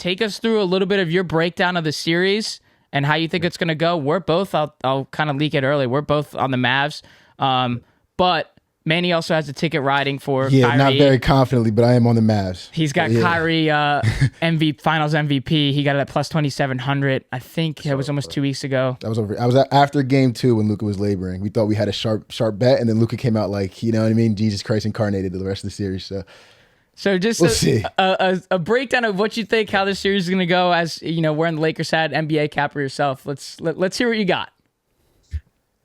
take us through a little bit of your breakdown of the series and how you think it's going to go. We're both, I'll kind of leak it early, we're both on the Mavs. But Manny also has a ticket riding for Kyrie. Not very confidently, but I am on the Mavs. He's got Kyrie Finals MVP. He got it at plus 2,700. I think it was almost 2 weeks ago. I was after game 2 when Luka was laboring. We thought we had a sharp bet, and then Luka came out like, you know what I mean? Jesus Christ incarnated the rest of the series. So just we'll see. A breakdown of what you think, how this series is going to go. As you know, wearing the Lakers hat, NBA cap for yourself. Let's hear what you got.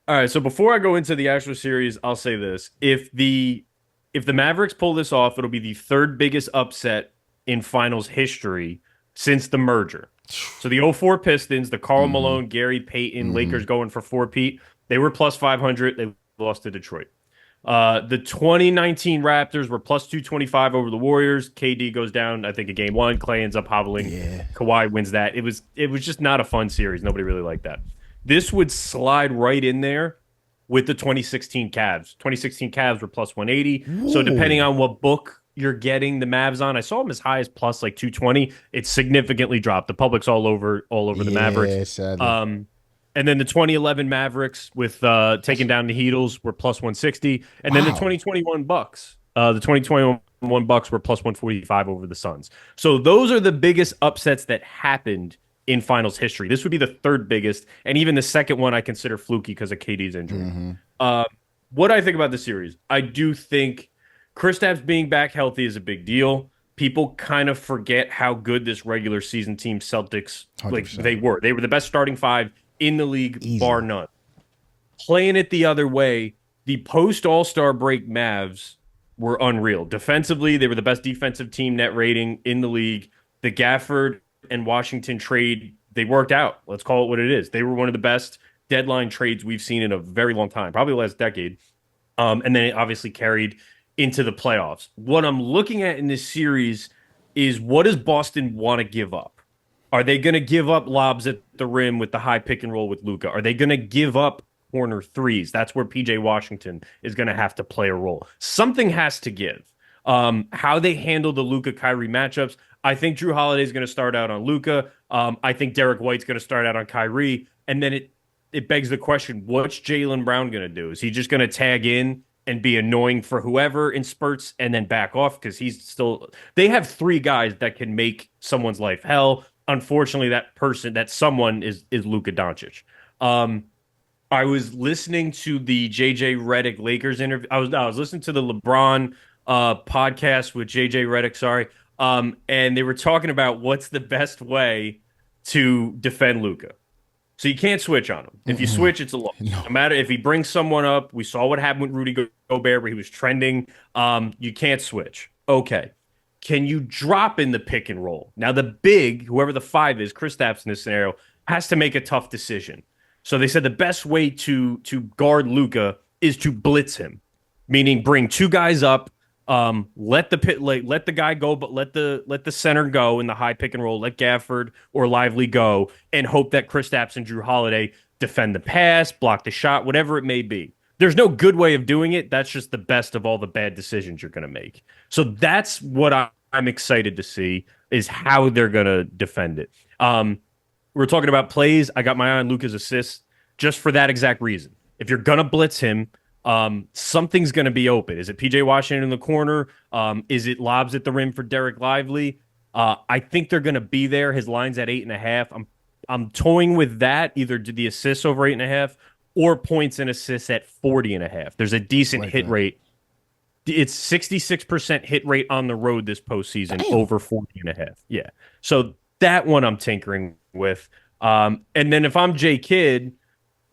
All right, so before I go into the actual series, I'll say this. If the Mavericks pull this off, it'll be the third biggest upset in finals history since the merger. So the 04 Pistons, the Karl Malone, Gary Payton, Lakers going for 4-peat, they were plus 500. They lost to Detroit. The 2019 Raptors were plus 225 over the Warriors. KD goes down, I think, in game 1. Clay ends up hobbling. Yeah. Kawhi wins that. It was just not a fun series. Nobody really liked that. This would slide right in there with the 2016 Cavs. 2016 Cavs were plus 180. Whoa. So depending on what book you're getting the Mavs on, I saw them as high as plus like 220. It's significantly dropped. The public's all over the Mavericks. Sadly. And then the 2011 Mavericks with taking down the Heatles were plus 160. And then the 2021 Bucks. The 2021 Bucks were plus 145 over the Suns. So those are the biggest upsets that happened in finals history. This would be the third biggest, and even the second one I consider fluky because of KD's injury. What I think about the series, I do think Kristaps being back healthy is a big deal. People kind of forget how good this regular season team Celtics, 100%. Like they were. They were the best starting 5 in the league, easy, bar none. Playing it the other way, the post-All-Star break Mavs were unreal. Defensively, they were the best defensive team net rating in the league. The Gafford and Washington trade, they worked out. Let's call it what it is. They were one of the best deadline trades we've seen in a very long time, probably the last decade. And then it obviously carried into the playoffs. What I'm looking at in this series is, what does Boston want to give up? Are they going to give up lobs at the rim with the high pick and roll with Luka? Are they going to give up corner threes? That's where PJ Washington is going to have to play a role. Something has to give. How they handle the Luka Kyrie matchups, I think Jrue Holiday is going to start out on Luka. I think Derek White's going to start out on Kyrie. And then it begs the question, what's Jaylen Brown going to do? Is he just going to tag in and be annoying for whoever in spurts and then back off? Because they have 3 guys that can make someone's life hell. Unfortunately, that someone is Luka Doncic. I was listening to the JJ Redick Lakers interview. I was listening to the LeBron podcast with JJ Redick, sorry. And they were talking about what's the best way to defend Luka. So you can't switch on him. If you switch, it's a loss. No matter if he brings someone up. We saw what happened with Rudy Gobert where he was trending. You can't switch. Okay. Can you drop in the pick and roll? Now the big, whoever the 5 is, Kristaps in this scenario, has to make a tough decision. So they said the best way to guard Luka is to blitz him, meaning bring 2 guys up. Let the guy go, but let the center go in the high pick and roll. Let Gafford or Lively go, and hope that Kristaps and Jrue Holiday defend the pass, block the shot, whatever it may be. There's no good way of doing it. That's just the best of all the bad decisions you're going to make. So that's what I'm excited to see, is how they're going to defend it. We're talking about plays. I got my eye on Luka's assists just for that exact reason. If you're going to blitz him, something's going to be open. Is it PJ Washington in the corner? Is it lobs at the rim for Derek Lively? I think they're going to be there. His line's at 8.5. I'm toying with that, either to the assists over 8.5 or points and assists at 40.5. There's a decent hit rate. It's 66% hit rate on the road this postseason, over 40.5. Yeah. So that one I'm tinkering with. And then if I'm Jay Kidd,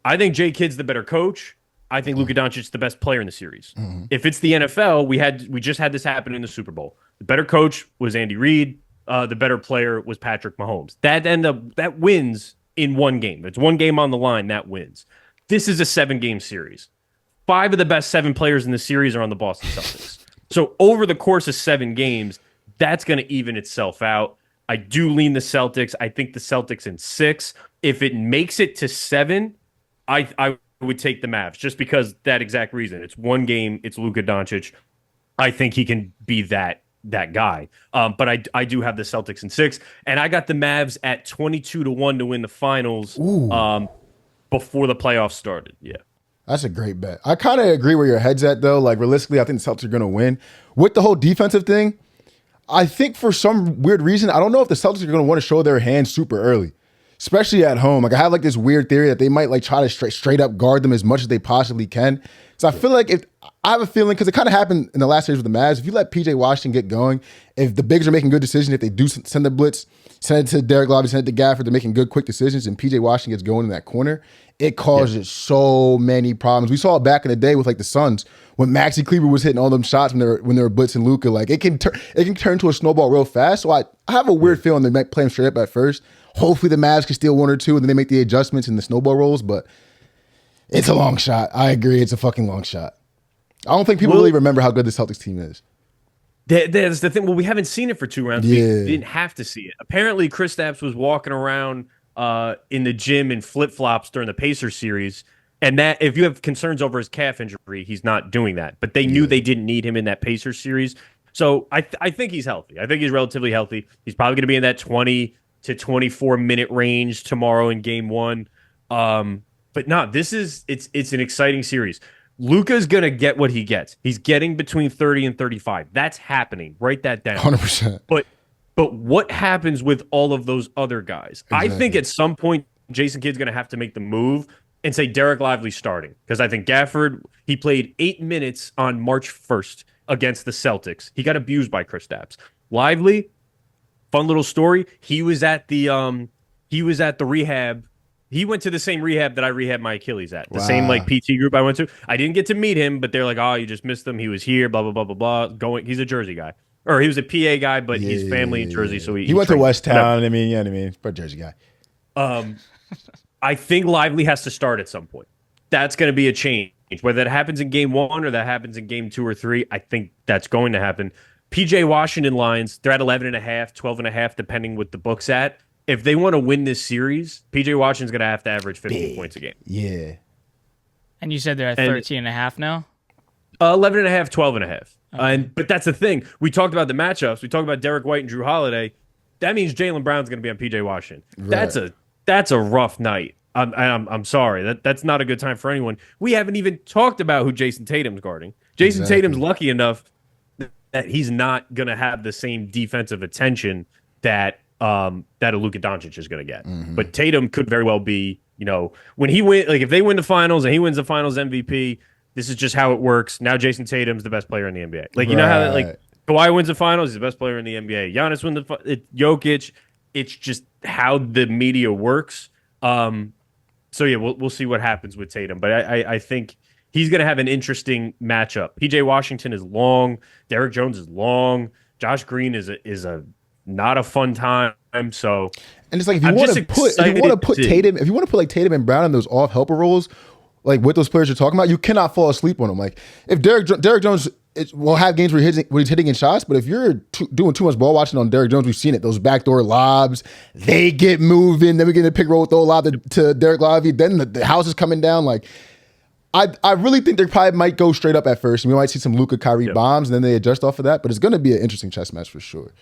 I think Jay Kidd's the better coach. I think Luka Doncic's the best player in the series. If it's the NFL, we just had this happen in the Super Bowl. The better coach was Andy Reid. The better player was Patrick Mahomes. That wins in one game. It's one game on the line, that wins. This is a 7-game series. 5 of the best 7 players in the series are on the Boston Celtics. So over the course of 7 games, that's going to even itself out. I do lean the Celtics. I think the Celtics in 6. If it makes it to 7, I would take the Mavs, just because that exact reason. It's one game. It's Luka Doncic. I think he can be that that guy. But I do have the Celtics in 6, and I got the Mavs at 22-1 to win the finals. Before the playoffs started. Yeah. That's a great bet. I kind of agree where your head's at, though. Like, realistically, I think the Celtics are going to win. With the whole defensive thing, I think for some weird reason, I don't know if the Celtics are going to want to show their hand super early, especially at home. Like, I have like this weird theory that they might like try to straight up guard them as much as they possibly can. So I feel like I have a feeling, because it kind of happened in the last series with the Mavs, if you let PJ Washington get going, if the bigs are making good decisions, if they do send the blitz, send it to Derek Lively, send it to Gafford, they're making good, quick decisions, and PJ Washington gets going in that corner, it causes so many problems. We saw it back in the day with like the Suns when Maxi Kleber was hitting all them shots when they were blitzing Luka. Like it can turn into a snowball real fast. So I have a weird feeling they might play him straight up at first. Hopefully the Mavs can steal 1 or 2 and then they make the adjustments and the snowball rolls. But it's a long shot. I agree. It's a fucking long shot. I don't think people really remember how good this Celtics team is. That's the thing. Well, we haven't seen it for 2 rounds. Yeah. We didn't have to see it. Apparently, Kristaps was walking around in the gym in flip-flops during the Pacers series. And that, if you have concerns over his calf injury, he's not doing that. But they knew they didn't need him in that Pacers series. So I think he's healthy. I think he's relatively healthy. He's probably going to be in that 20 to 24-minute range tomorrow in game 1. But no, it's an exciting series. Luka's going to get what he gets. He's getting between 30 and 35. That's happening. Write that down. 100%. But what happens with all of those other guys? Exactly. I think at some point, Jason Kidd's going to have to make the move and say Derek Lively starting. Because I think Gafford, he played 8 minutes on March 1st against the Celtics. He got abused by Kristaps. Lively, fun little story. He was at the rehab. He went to the same rehab that I rehabbed my Achilles at. The same like PT group I went to. I didn't get to meet him, but they're like, "Oh, you just missed him. He was here, blah, blah, blah, blah, blah." He's a Jersey guy. Or he was a PA guy, but his family in Jersey, so he went to West Town. I mean, but Jersey guy. I think Lively has to start at some point. That's going to be a change. Whether that happens in game 1 or that happens in game 2 or 3, I think that's going to happen. PJ Washington lines, they're at 11.5, 12.5, depending what the book's at. If they want to win this series, PJ Washington's going to have to average 15 points a game. Yeah. And you said they're at 13.5 now? 11.5, 12.5. But that's the thing. We talked about the matchups. We talked about Derek White and Drew Holiday. That means Jaylen Brown's going to be on PJ Washington. Right. That's a rough night. I'm sorry. That's not a good time for anyone. We haven't even talked about who Jason Tatum's guarding. Jason Tatum's lucky enough that he's not going to have the same defensive attention that a Luka Doncic is going to get. Mm-hmm. But Tatum could very well be, when he if they win the finals and he wins the finals MVP, this is just how it works. Now Jason Tatum's the best player in the NBA. Like, you know how Kawhi wins the finals, he's the best player in the NBA. Giannis wins Jokic. It's just how the media works. So yeah, we'll see what happens with Tatum. But I think he's going to have an interesting matchup. PJ Washington is long. Derrick Jones is long. Josh Green is a not a fun time. So, and it's like if you want to put Tatum and Brown in those off helper roles, like with those players you're talking about, you cannot fall asleep on them. Like if Derrick Jones will have games where he's hitting in shots, but if you're doing too much ball watching on Derrick Jones, we've seen it. Those backdoor lobs, they get moving. Then we get in a pick roll, throw a lob to Derek Lively. Then the house is coming down. Like I really think they probably might go straight up at first. And we might see some Luka Kyrie bombs, and then they adjust off of that. But it's going to be an interesting chess match for sure.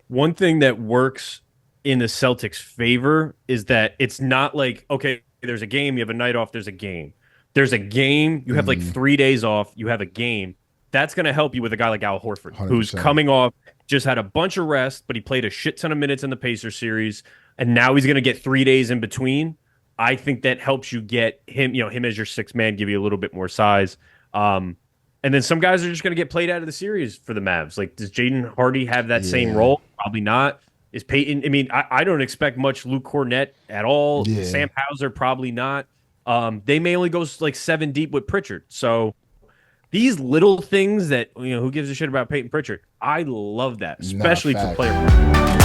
One thing that works in the Celtics' favor is that it's not like, okay, there's a game, you have a night off, there's a game. There's a game, you have like 3 days off, you have a game. That's going to help you with a guy like Al Horford, 100%. Who's coming off, just had a bunch of rest, but he played a shit ton of minutes in the Pacers series, and now he's going to get 3 days in between. I think that helps you get him, him as your sixth man, give you a little bit more size. And then some guys are just going to get played out of the series for the Mavs. Like, does Jaden Hardy have that same role? Probably not. Is Peyton? I mean, I don't expect much Luke Cornett at all. Yeah. Sam Hauser, probably not. They may only go like 7 deep with Pritchard. So these little things that, who gives a shit about Peyton Pritchard? I love that, especially for players.